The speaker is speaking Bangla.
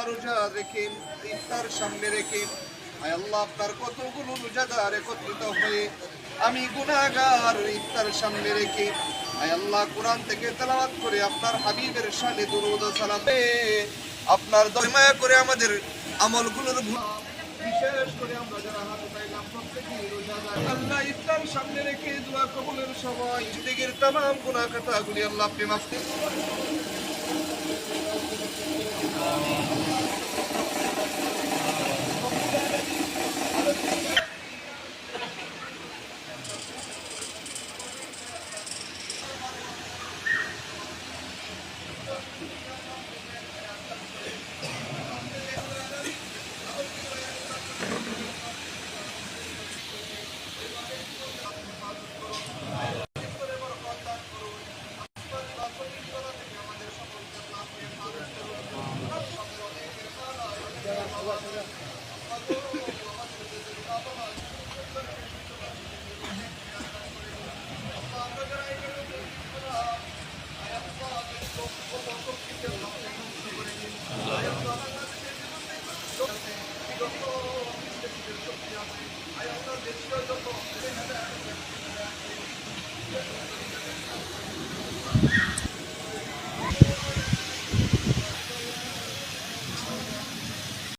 রোজা রেখে ইফতার সামনে রেখে আয় আল্লাহ আপনার কতগুলো রোজাদার একত্রিত হয়ে আমি গুনাহগার ইফতার সামনে রেখে আয় আল্লাহ কোরআন থেকে তেলাওয়াত করে আপনার হাবিবের শানে দুরূদ ও সালাম আপনার দয়া করে আমাদের আমলগুলোর বিশেষ করে আমরা যারা হাত উঠাইলাম প্রত্যেকেই রোজাদার আল্লাহ ইফতার সামনে রেখে দোয়া কবুলের সময় জিন্দেগীর तमाम গুনাহ খাতাগুলি আল্লাহ আপনি মাফ করুন।